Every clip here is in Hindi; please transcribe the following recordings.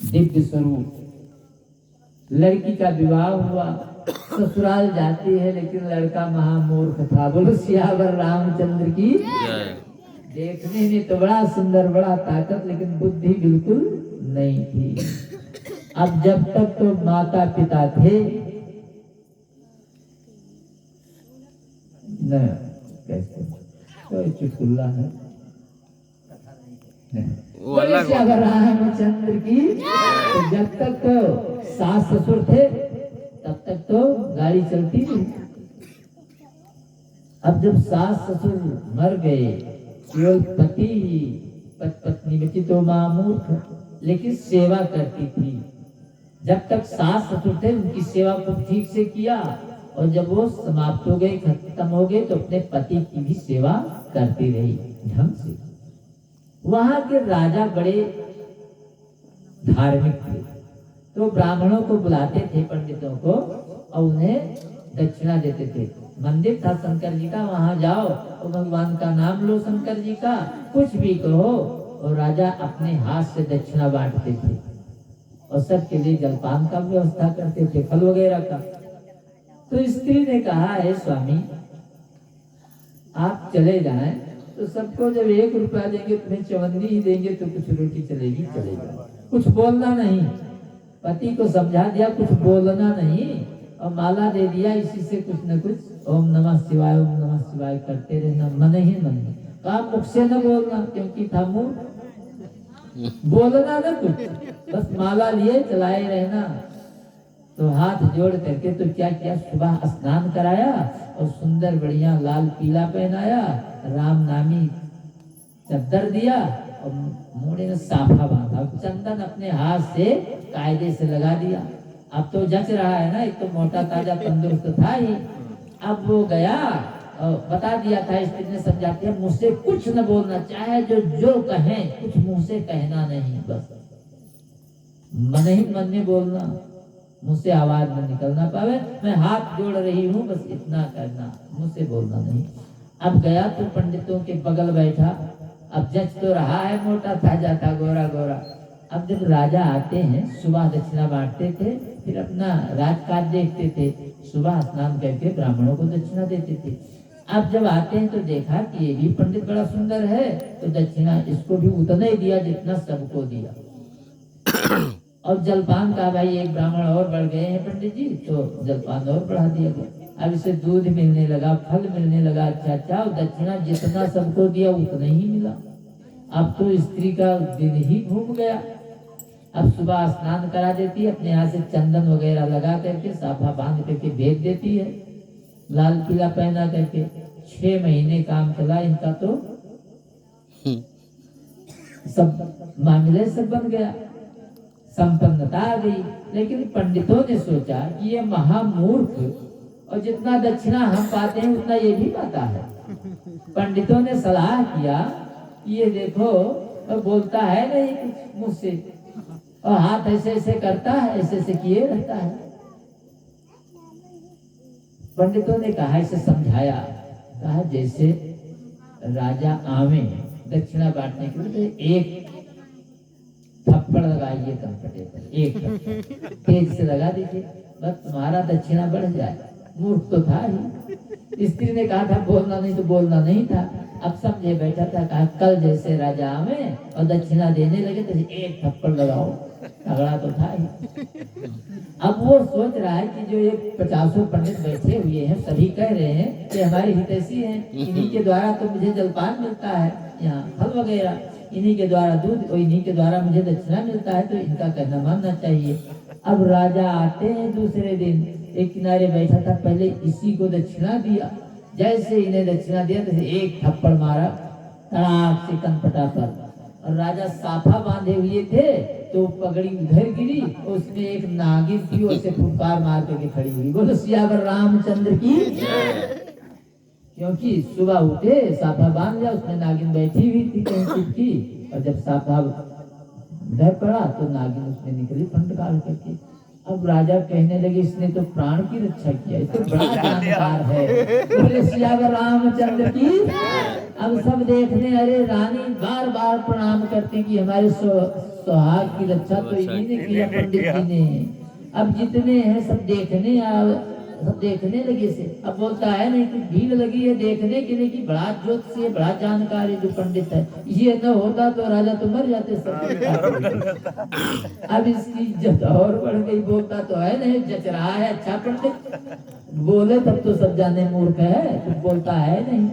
दिव्य स्वरूप। लड़की का विवाह हुआ, ससुराल जाती है, लेकिन लड़का महामूर्ख था। बोलो सियावर रामचंद्र की। देखने में तो बड़ा सुंदर, बड़ा ताकत, लेकिन बुद्धि बिल्कुल नहीं थी। अब जब तक तो माता पिता थे न, कैसे कोई चुटकुल्ला है सियावर रामचंद्र की। तो जब तक तो सास ससुर थे तब तक तो गाड़ी चलती थी। अब जब सास ससुर मर गए, केवल पति ही पत्नी बची, तो मां मूर्ख लेकिन सेवा करती थी। जब तक सास ससुर थे उनकी सेवा को ठीक से किया, और जब वो समाप्त हो गए, खत्म हो गए, तो अपने पति की भी सेवा करती रही ढंग से। वहां के राजा बड़े धार्मिक थे, तो ब्राह्मणों को बुलाते थे, पंडितों को, और उन्हें दक्षिणा देते थे। मंदिर था शंकर जी का, वहां जाओ और भगवान का नाम लो, शंकर जी का, कुछ भी कहो, और राजा अपने हाथ से दक्षिणा बांटते थे, और सबके लिए जलपान का व्यवस्था करते थे, फल वगैरह का। तो स्त्री ने कहा, है स्वामी आप चले जाएं, तो सबको जब 1 रुपया देंगे, तुम्हें चवन्नी ही देंगे, तो कुछ रोटी चलेगी, चलेगा, कुछ बोलना नहीं। पति को समझा दिया, कुछ बोलना नहीं, और माला दे दिया, इसी से कुछ न कुछ ओम नमः शिवाय, ओम नमः शिवाय करते रहना, मन ही मन में। कहा मुख से न बोलना, क्योंकि था मुंह, बोलना न कुछ, बस माला लिए चलाए रहना। तो हाथ जोड़ करके तो क्या किया, सुबह स्नान कराया, और सुंदर बढ़िया लाल पीला पहनाया, राम नामी चद्दर दिया, और मोड़े में साफा बांधा, चंदन अपने हाथ से कायदे से लगा दिया। अब तो जच रहा है ना, एक तो मोटा ताजा तंदुरुस्त था ही। अब वो गया और बता दिया था, स्त्री ने समझाती है, मुझसे कुछ न बोलना, चाहे जो कहें, कुछ मुंह से कहना नहीं, बस मन ही मन में बोलना, मुझसे आवाज न निकलना पावे, मैं हाथ जोड़ रही हूँ, बस इतना करना, मुझसे बोलना नहीं। अब गया तो पंडितों के बगल बैठा, अब जच तो रहा है, मोटा ताजा था, गोरा गोरा। अब जब राजा आते हैं, सुबह दक्षिणा बांटते थे, फिर अपना राजकाज देखते थे, सुबह स्नान करके ब्राह्मणों को दक्षिणा देते थे। अब जब आते हैं तो देखा कि ये भी पंडित बड़ा सुंदर है, तो दक्षिणा इसको भी उतना ही दिया जितना सबको दिया। और जलपान का, भाई एक ब्राह्मण और बढ़ गए हैं पंडित जी, तो जलपान और बढ़ा दिया गया। अब इसे दूध मिलने लगा, फल मिलने लगा, अच्छा, और दक्षिणा जितना सबको दिया उतना ही मिला। अब तो स्त्री का दिन ही घूम गया। अब सुबह स्नान करा देती है, अपने यहाँ से चंदन वगैरह लगा करके, साफा बांध करके भेज देती है, लाल पीला पहना करके। 6 महीने काम चला इनका, तो सब मामले सब बन गया, संपन्नता आ गई। लेकिन पंडितों ने सोचा कि ये महामूर्ख, और जितना दक्षिणा हम पाते हैं उतना ये भी पाता है। पंडितों ने सलाह किया कि ये देखो, बोलता है नहीं कुछ मुझसे, और हाथ ऐसे ऐसे करता है, ऐसे ऐसे किए रहता है। पंडितों ने कहा, इसे समझाया, कहा जैसे राजा आवे दक्षिणा बांटने के लिए, तो एक थप्पड़ लगाइए कंपटे पर, एक थप्पड़ तेज से लगा दीजिए, बस तुम्हारा दक्षिणा बढ़ जाए। मूर्ख तो था ही। स्त्री ने कहा था बोलना नहीं, तो बोलना नहीं था। अब समझे बैठा था, कहा कल जैसे राजा आवे और दक्षिणा देने लगे, तो एक थप्पड़ लगाओ, तगड़ा तो था ही। अब वो सोच रहा है कि जो ये 50 पंडित बैठे हुए हैं, सभी कह रहे हैं कि हमारी हितैषी हैं, इन्हीं के द्वारा तो मुझे जलपान मिलता है, यहाँ फल वगैरह, इन्हीं के द्वारा दूध, और इन्हीं के द्वारा मुझे दक्षिणा मिलता है, तो इनका कहना मानना चाहिए। अब राजा आते हैं दूसरे दिन, एक किनारे बैठा था, पहले इसी को दक्षिणा दिया, जैसे इन्हें दक्षिणा दिया तो एक थप्पड़ मारा तड़ाक से कनपटा पर, और राजा साफा बांधे हुए थे, तो पगड़ी उधर गिरी, और उसमें एक नागिन थी, उसे फुफकार मार करके खड़ी हुई। बोलो सियावर रामचंद्र की। क्योंकि सुबह उठे, साफा बांध लिया, उसमें नागिन बैठी हुई थी कहीं चिपकी, और जब साफा उधर पड़ा तो नागिन उसमें निकली फंटकार करके। अब राजा कहने लगे, इसने तो प्राण की रक्षा किया, इसको बड़ा जानकार है। बोले सियावर रामचंद्र की। अब सब देखने, अरे रानी बार बार प्रणाम करते कि हमारे सुहाग की रक्षा तो इन्हीं ने किया, पंडित जी ने। अब जितने हैं सब देखने लगे से। अब बोलता है नहीं कुछ भीड़ लगी है देखने के लिए कि बड़ा ज्योतिषी है, बड़ा जानकार है जो पंडित है, ये न होता तो राजा तो मर जाते सब। अब इसकी इज्जत और बढ़ गई। बोलता तो है नहीं, जच रहा है अच्छा पंडित, बोले तब तो सब जाने मूर्ख है, कुछ बोलता है नहीं।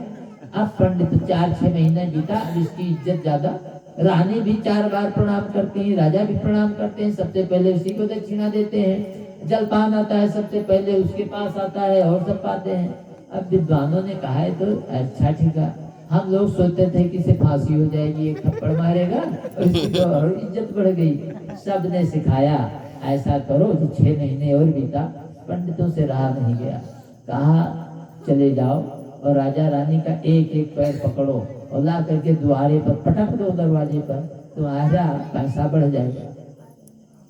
अब पंडित 4-6 महीने बीता, अब इसकी इज्जत ज्यादा। रानी भी 4 बार प्रणाम करती है, राजा भी प्रणाम करते हैं, सबसे पहले उसी को दक्षिणा देते हैं। जलपान आता है सबसे पहले उसके पास आता है और सब पाते हैं। अब विद्वानों ने कहा है तो अच्छा ठीक है, हम लोग सोचते थे कि इसे फांसी हो जाएगी, एक थप्पड़ मारेगा और इसकी तो और इज्जत बढ़ गई। सब ने सिखाया ऐसा करो। तो 6 महीने और बीता, पंडितों से रहा नहीं गया। कहा चले जाओ और राजा रानी का एक एक पैर पकड़ो और ला करके द्वारे पर पटक दो, दरवाजे पर, तुम्हारा पैसा बढ़ जाएगा,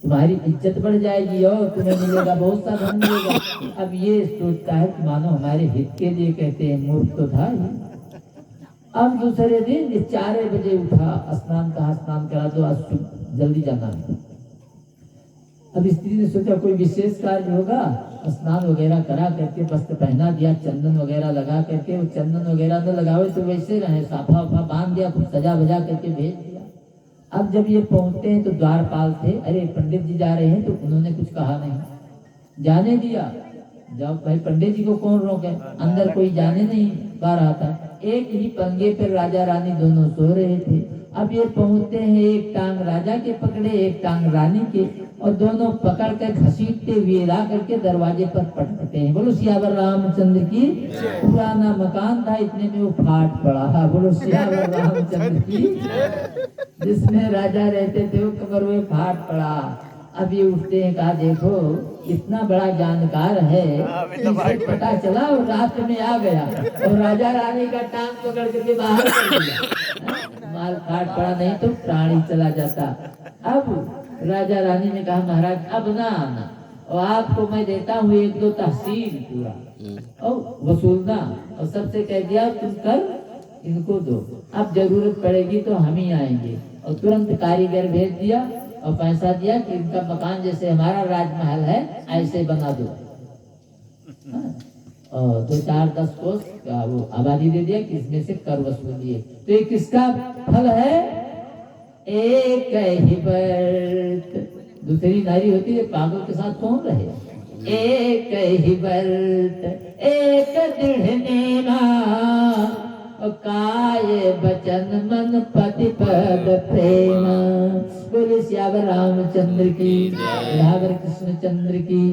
तुम्हारी इज्जत बढ़ जाएगी और तुम्हें मिलेगा बहुत सा धन मिलेगा। अब ये सोचता है कि मानो हमारे हित के लिए कहते हैं, मूर्ख तो था ही। अब दूसरे दिन 4 बजे उठा, स्नान कहा, स्नान करा दो, आज जल्दी जाना है। अब स्त्री ने सोचा कोई विशेष कार्य होगा, स्नान वगैरह करा करके वस्त्र पहना दिया, चंदन वगैरह लगा करके, वो चंदन वगैरह न लगावे तो वैसे रहे, साफा वाफा बांध दिया, कुछ सजा बजा करके भेज दिया। अब जब ये पहुंचते हैं तो द्वारपाल थे, अरे पंडित जी जा रहे हैं, तो उन्होंने कुछ कहा नहीं, जाने दिया। जब भाई पंडित जी को कौन रोके, अंदर कोई जाने नहीं पा रहा था। एक ही पंगे पर राजा रानी दोनों सो रहे थे। अब ये पहुंचते हैं, एक टांग राजा के पकड़े, एक टांग रानी के, और दोनों पकड़ कर घसीटते हुए ला करके दरवाजे पर पटकते हैं। बोलो सियावर रामचंद्र की। पुराना मकान था, इतने में वो फाट पड़ा। बोलो सियावर रामचंद्र की। जिसमें राजा रहते थे वो कमर में फाट पड़ा। अब ये उठते हैं, कहा देखो इतना बड़ा जानकार है, इसे पता चला और रात में आ गया और राजा रानी का टांग पकड़ करके बाहर कर दिया। माल फाट पड़ा, नहीं तो प्राणी चला जाता। अब राजा रानी ने कहा महाराज अब ना आना, और आपको मैं देता हूँ 1-2 तहसील पूरा और वसूलना, और सबसे कह दिया तुम कर इनको दो, अब जरूरत पड़ेगी तो हम ही आएंगे। और तुरंत कारीगर भेज दिया और पैसा दिया कि इनका मकान जैसे हमारा राजमहल है ऐसे बना दो। और 2-4-10 कोस का वो आबादी दे दिया कि इसमें से कर वसूलिए। तो ये किसका फल है? एक ही व्रत। दूसरी नारी होती है पागल के साथ कौन रहे? एक ही व्रत एक दृढ़ नेमा, काय बचन मन पति पद प्रेम। बोले श्यावर रामचंद्र की, रावर कृष्ण चंद्र की।